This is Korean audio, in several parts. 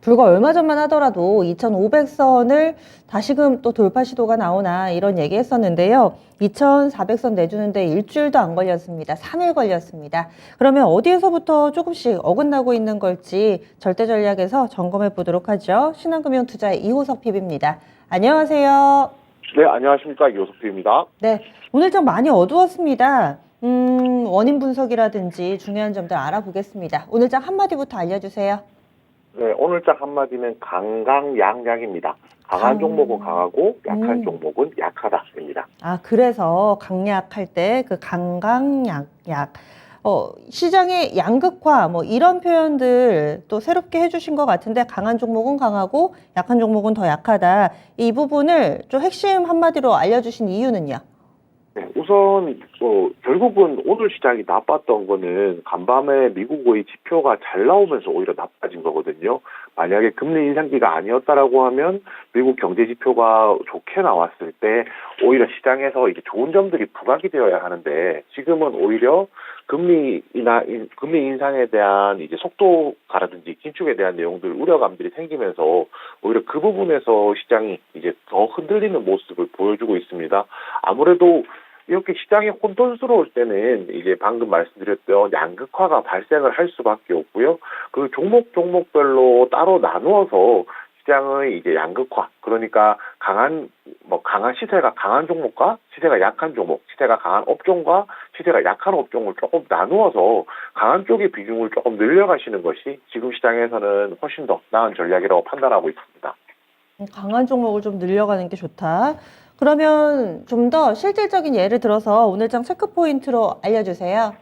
불과 얼마 전만 하더라도 2,500선을 다시금 또 돌파 시도가 나오나 이런 얘기 했었는데요. 2,400선 내주는데 일주일도 안 걸렸습니다. 3일 걸렸습니다. 그러면 어디에서부터 조금씩 어긋나고 있는 걸지 절대전략에서 점검해 보도록 하죠. 신한금융투자의 이호석 PB입니다. 안녕하세요. 네, 안녕하십니까. 이호섭입니다. 네, 오늘 좀 많이 어두웠습니다. 원인 분석이라든지 중요한 점들 알아보겠습니다. 오늘장 한마디부터 알려주세요. 네, 오늘장 한마디는 강강약약입니다. 강한 종목은 강하고 약한 종목은 약하다입니다. 아, 그래서 강약할 때 그 강강약약. 시장의 양극화, 뭐 이런 표현들 또 새롭게 해주신 것 같은데 강한 종목은 강하고 약한 종목은 더 약하다. 이 부분을 좀 핵심 한마디로 알려주신 이유는요? 네, 우선 결국은 오늘 시장이 나빴던 거는 간밤에 미국의 지표가 잘 나오면서 오히려 나빠진 거거든요. 만약에 금리 인상기가 아니었다라고 하면 미국 경제 지표가 좋게 나왔을 때 오히려 시장에서 이제 좋은 점들이 부각이 되어야 하는데 지금은 오히려 금리 인상에 대한 이제 속도가라든지 긴축에 대한 내용들 우려감들이 생기면서 오히려 그 부분에서 시장이 이제 더 흔들리는 모습을 보여주고 있습니다. 아무래도 이렇게 시장이 혼돈스러울 때는 이제 방금 말씀드렸던 양극화가 발생을 할 수밖에 없고요. 그 종목별로 따로 나누어서 시장의 이제 양극화, 그러니까 강한 시세가 강한 종목과 시세가 약한 종목, 시세가 강한 업종과 시세가 약한 업종을 조금 나누어서 강한 쪽의 비중을 조금 늘려가시는 것이 지금 시장에서는 훨씬 더 나은 전략이라고 판단하고 있습니다. 강한 종목을 좀 늘려가는 게 좋다. 그러면 좀 더 실질적인 예를 들어서 오늘장 체크 포인트로 알려주세요.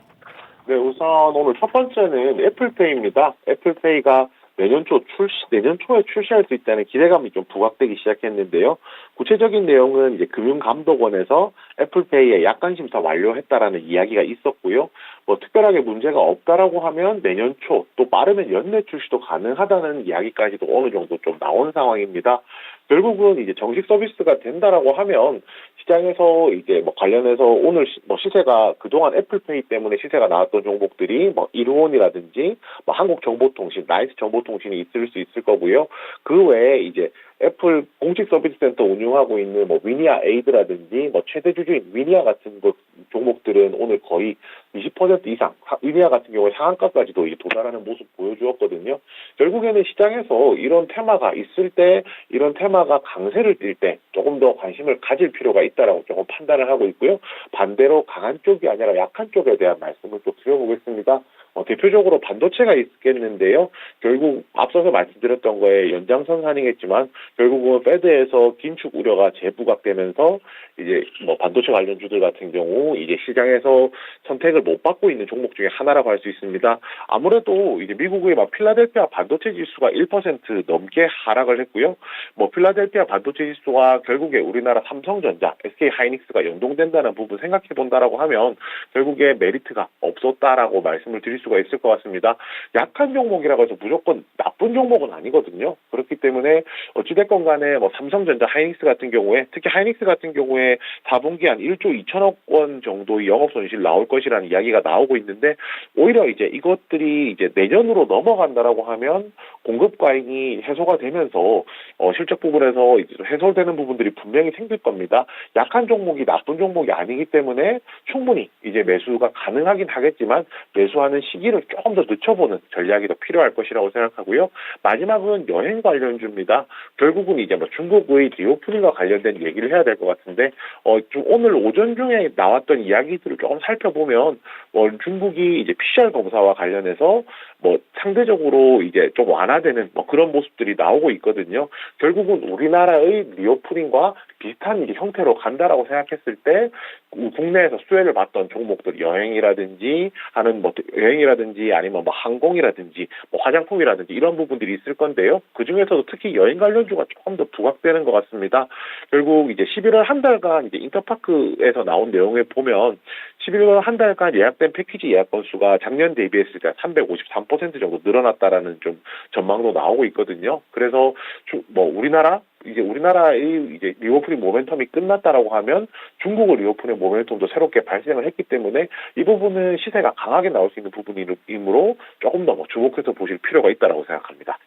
네, 우선 오늘 첫 번째는 애플페이입니다. 애플페이가 내년 초에 출시할 수 있다는 기대감이 좀 부각되기 시작했는데요. 구체적인 내용은 이제 금융감독원에서 애플페이의 약관 심사 완료했다라는 이야기가 있었고요. 뭐 특별하게 문제가 없다라고 하면 내년 초, 또 빠르면 연내 출시도 가능하다는 이야기까지도 어느 정도 좀 나온 상황입니다. 결국은 이제 정식 서비스가 된다라고 하면 시장에서 이제 뭐 관련해서 오늘 시세가 그동안 애플페이 때문에 시세가 나왔던 종목들이 뭐 이루온이라든지 뭐 한국정보통신, 나이스 정보통신이 있을 수 있을 거고요. 그 외에 이제 애플 공식 서비스 센터 운영하고 있는 뭐 위니아 에이드라든지 뭐 최대 주주인 위니아 같은 종목들은 오늘 거의 20% 이상, 위니아 같은 경우에 상한가까지도 이제 도달하는 모습 보여주었거든요. 결국에는 시장에서 이런 테마가 있을 때, 이런 테마가 강세를 띨 때 조금 더 관심을 가질 필요가 있다라고 조금 판단을 하고 있고요. 반대로 강한 쪽이 아니라 약한 쪽에 대한 말씀을 또 드려보겠습니다. 대표적으로 반도체가 있겠는데요. 결국 앞서서 말씀드렸던 거에 연장선 산행했지만 결국은 페드에서 긴축 우려가 재부각되면서 이제 뭐 반도체 관련주들 같은 경우 이제 시장에서 선택을 못 받고 있는 종목 중에 하나라고 할 수 있습니다. 아무래도 이제 미국의 막 필라델피아 반도체 지수가 1% 넘게 하락을 했고요. 뭐 필라델피아 반도체 지수와 결국에 우리나라 삼성전자, SK 하이닉스가 연동된다는 부분 생각해 본다라고 하면 결국에 메리트가 없었다라고 말씀을 드릴 수가 있을 것 같습니다. 약한 종목이라고 해서 무조건 나쁜 종목은 아니거든요. 그렇기 때문에 어찌됐건 간에 뭐 삼성전자, 하이닉스 같은 경우에 특히 하이닉스 같은 경우에 4분기 한 1조 2천억 원 정도의 영업 손실 나올 것이라는 이야기가 나오고 있는데 오히려 이제 이것들이 이제 내년으로 넘어간다라고 하면 공급 과잉이 해소가 되면서 실적 부분에서 이제 해소되는 부분들이 분명히 생길 겁니다. 약한 종목이 나쁜 종목이 아니기 때문에 충분히 이제 매수가 가능하긴 하겠지만 매수하는 시기를 조금 더 늦춰보는 전략이 더 필요할 것이라고 생각하고요. 마지막은 여행 관련주입니다. 결국은 이제 뭐 중국의 리오프닝과 관련된 얘기를 해야 될 것 같은데 좀 오늘 오전 중에 나왔던 이야기들을 조금 살펴보면 중국이 이제 PCR 검사와 관련해서 뭐 상대적으로 이제 좀 완화되는 뭐 그런 모습들이 나오고 있거든요. 결국은 우리나라의 리오프닝과 비슷한 이제 형태로 간다라고 생각했을 때 국내에서 수혜를 받던 종목들 여행이라든지 아니면 뭐 항공이라든지 뭐 화장품이라든지 이런 부분들이 있을 건데요. 그 중에서도 특히 여행 관련주가 조금 더 부각되는 것 같습니다. 결국 이제 11월 한 달간 이제 인터파크에서 나온 내용에 보면 11월 한 달간 예약된 패키지 예약 건수가 작년 대비했을 때 353% 정도 늘어났다라는 좀 전망도 나오고 있거든요. 그래서 뭐 우리나라의 이제 리오프닝 모멘텀이 끝났다라고 하면 중국의 리오프닝 모멘텀도 새롭게 발생을 했기 때문에 이 부분은 시세가 강하게 나올 수 있는 부분이므로 조금 더 주목해서 보실 필요가 있다라고 생각합니다.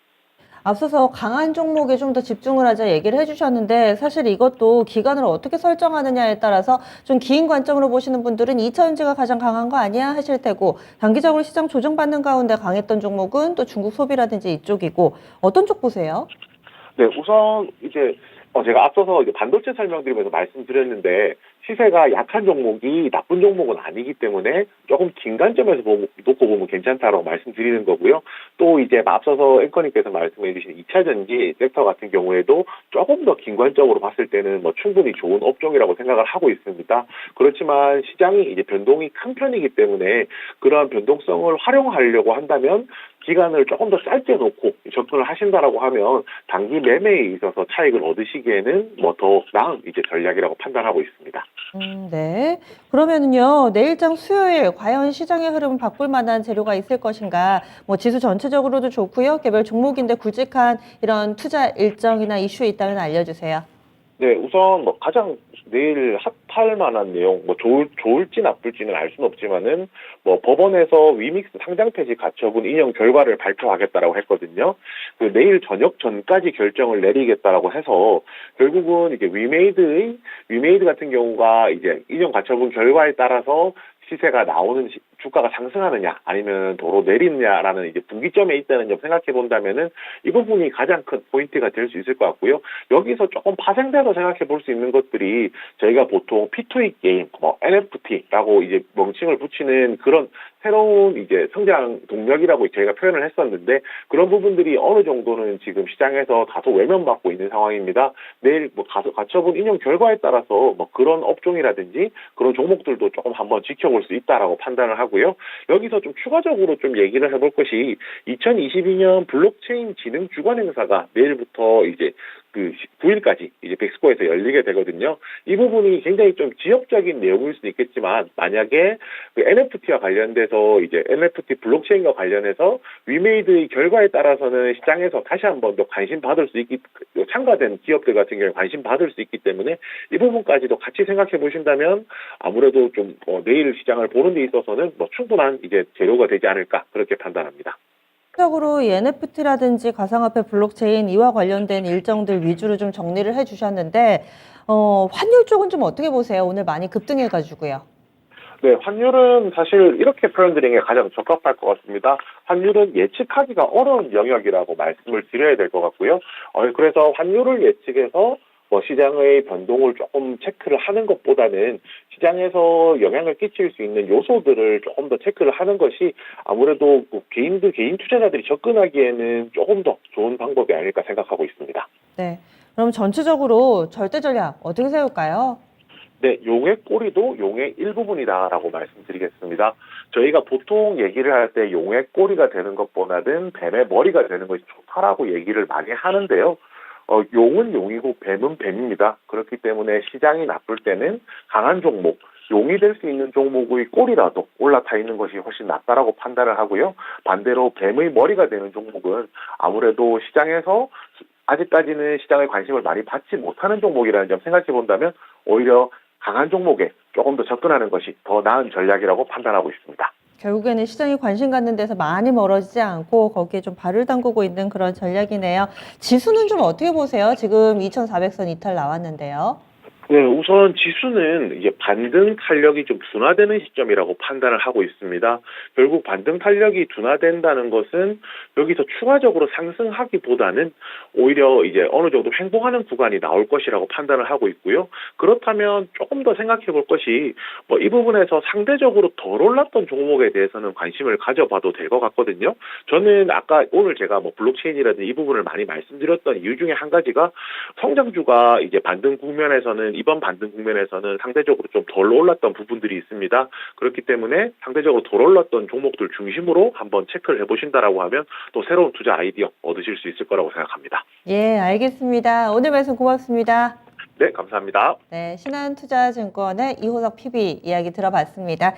앞서서 강한 종목에 좀 더 집중을 하자 얘기를 해주셨는데 사실 이것도 기간을 어떻게 설정하느냐에 따라서 좀 긴 관점으로 보시는 분들은 2차전지가 가장 강한 거 아니야 하실 테고 단기적으로 시장 조정받는 가운데 강했던 종목은 또 중국 소비라든지 이쪽이고 어떤 쪽 보세요? 네, 우선 이제 제가 앞서서 이제 반도체 설명드리면서 말씀드렸는데 시세가 약한 종목이 나쁜 종목은 아니기 때문에 조금 긴 관점에서 놓고 보면 괜찮다라고 말씀드리는 거고요. 또 이제 앞서서 앵커님께서 말씀해 주신 2차전지 섹터 같은 경우에도 조금 더 긴 관점으로 봤을 때는 뭐 충분히 좋은 업종이라고 생각을 하고 있습니다. 그렇지만 시장이 이제 변동이 큰 편이기 때문에 그러한 변동성을 활용하려고 한다면 기간을 조금 더 짧게 놓고 접근을 하신다라고 하면 단기 매매에 있어서 차익을 얻으시기에는 뭐 더 나은 이제 전략이라고 판단하고 있습니다. 네. 그러면은요, 내일장 수요일 과연 시장의 흐름을 바꿀 만한 재료가 있을 것인가? 뭐 지수 전체적으로도 좋고요. 개별 종목인데 굵직한 이런 투자 일정이나 이슈 있다면 알려주세요. 네, 우선 뭐 가장 내일 핫할 만한 내용, 뭐 좋을지 나쁠지는 알 수는 없지만은 뭐 법원에서 위믹스 상장 폐지 가처분 인용 결과를 발표하겠다라고 했거든요. 그 내일 저녁 전까지 결정을 내리겠다라고 해서 결국은 이게 위메이드 같은 경우가 이제 인용 가처분 결과에 따라서 시세가 나오는 주가가 상승하느냐 아니면 도로 내리느냐라는 이제 분기점에 있다는 점 생각해 본다면은 이 부분이 가장 큰 포인트가 될 수 있을 것 같고요. 여기서 조금 파생돼서 생각해 볼 수 있는 것들이 저희가 보통 P2E 게임, 뭐 NFT라고 이제 명칭을 붙이는 그런 새로운 이제 성장 동력이라고 저희가 표현을 했었는데 그런 부분들이 어느 정도는 지금 시장에서 다소 외면받고 있는 상황입니다. 내일 뭐 가처분 인용 결과에 따라서 뭐 그런 업종이라든지 그런 종목들도 조금 한번 지켜볼 수 있다라고 판단을 하고요. 여기서 좀 추가적으로 좀 얘기를 해볼 것이 2022년 블록체인 지능 주관 행사가 내일부터 이제 그 9일까지 이제 백스코에서 열리게 되거든요. 이 부분이 굉장히 좀 지역적인 내용일 수도 있겠지만 만약에 그 NFT와 관련돼서 이제 NFT 블록체인과 관련해서 위메이드의 결과에 따라서는 시장에서 다시 한번 더 관심 받을 수 있기 참가된 기업들 같은 경우에 관심 받을 수 있기 때문에 이 부분까지도 같이 생각해 보신다면 아무래도 좀 내일 시장을 보는 데 있어서는 뭐 충분한 이제 재료가 되지 않을까 그렇게 판단합니다. 적으로 이 NFT라든지 가상화폐 블록체인 이와 관련된 일정들 위주로 좀 정리를 해주셨는데 환율 쪽은 좀 어떻게 보세요? 오늘 많이 급등해가지고요. 네, 환율은 사실 이렇게 표현드리는 게 가장 적합할 것 같습니다. 환율은 예측하기가 어려운 영역이라고 말씀을 드려야 될 것 같고요. 그래서 환율을 예측해서 뭐 시장의 변동을 조금 체크를 하는 것보다는 시장에서 영향을 끼칠 수 있는 요소들을 조금 더 체크를 하는 것이 아무래도 개인 투자자들이 접근하기에는 조금 더 좋은 방법이 아닐까 생각하고 있습니다. 네. 그럼 전체적으로 절대 전략 어떻게 세울까요? 네, 용의 꼬리도 용의 일부분이다라고 말씀드리겠습니다. 저희가 보통 얘기를 할 때 용의 꼬리가 되는 것보다는 뱀의 머리가 되는 것이 좋다라고 얘기를 많이 하는데요. 용은 용이고 뱀은 뱀입니다. 그렇기 때문에 시장이 나쁠 때는 강한 종목, 용이 될 수 있는 종목의 꼬리라도 올라타 있는 것이 훨씬 낫다라고 판단을 하고요. 반대로 뱀의 머리가 되는 종목은 아무래도 시장에서 아직까지는 시장의 관심을 많이 받지 못하는 종목이라는 점 생각해 본다면 오히려 강한 종목에 조금 더 접근하는 것이 더 나은 전략이라고 판단하고 있습니다. 결국에는 시장이 관심 갖는 데서 많이 멀어지지 않고 거기에 좀 발을 담그고 있는 그런 전략이네요. 지수는 좀 어떻게 보세요? 지금 2400선 이탈 나왔는데요. 네, 우선 지수는 이제 반등 탄력이 좀 둔화되는 시점이라고 판단을 하고 있습니다. 결국 반등 탄력이 둔화된다는 것은 여기서 추가적으로 상승하기보다는 오히려 이제 어느 정도 횡보하는 구간이 나올 것이라고 판단을 하고 있고요. 그렇다면 조금 더 생각해 볼 것이 뭐 이 부분에서 상대적으로 덜 올랐던 종목에 대해서는 관심을 가져봐도 될 것 같거든요. 저는 아까 오늘 제가 뭐 블록체인이라든지 이 부분을 많이 말씀드렸던 이유 중에 한 가지가 성장주가 이제 반등 국면에서는 이번 반등 국면에서는 상대적으로 좀 덜 올랐던 부분들이 있습니다. 그렇기 때문에 상대적으로 덜 올랐던 종목들 중심으로 한번 체크를 해보신다라고 하면 또 새로운 투자 아이디어 얻으실 수 있을 거라고 생각합니다. 예, 알겠습니다. 오늘 말씀 고맙습니다. 네, 감사합니다. 네, 신한투자증권의 이호석 PB 이야기 들어봤습니다.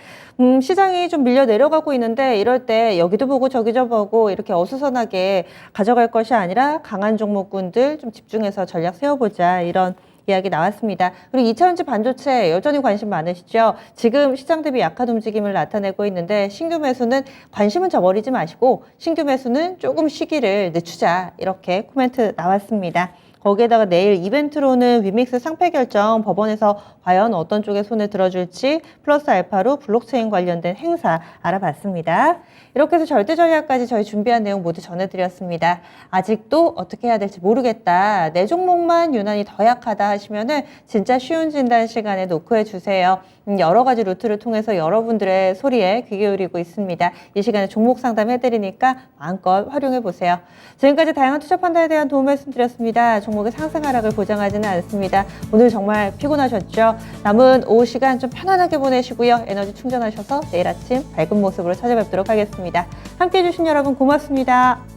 시장이 좀 밀려 내려가고 있는데 이럴 때 여기도 보고 저기도 보고 이렇게 어수선하게 가져갈 것이 아니라 강한 종목군들 좀 집중해서 전략 세워보자 이런 이야기 나왔습니다. 그리고 2차전지 반도체 여전히 관심 많으시죠? 지금 시장 대비 약한 움직임을 나타내고 있는데 신규 매수는 관심은 저버리지 마시고 신규 매수는 조금 시기를 늦추자 이렇게 코멘트 나왔습니다. 거기에다가 내일 이벤트로는 위믹스 상패 결정 법원에서 과연 어떤 쪽에 손을 들어줄지 플러스 알파로 블록체인 관련된 행사 알아봤습니다. 이렇게 해서 절대 전략까지 저희 준비한 내용 모두 전해드렸습니다. 아직도 어떻게 해야 될지 모르겠다. 내 종목만 유난히 더 약하다 하시면은 진짜 쉬운 진단 시간에 노크해 주세요. 여러 가지 루트를 통해서 여러분들의 소리에 귀 기울이고 있습니다. 이 시간에 종목 상담 해드리니까 마음껏 활용해 보세요. 지금까지 다양한 투자 판단에 대한 도움 말씀드렸습니다. 종목의 상승 하락을 보장하지는 않습니다. 오늘 정말 피곤하셨죠? 남은 오후 시간 좀 편안하게 보내시고요. 에너지 충전하셔서 내일 아침 밝은 모습으로 찾아뵙도록 하겠습니다. 함께해 주신 여러분 고맙습니다.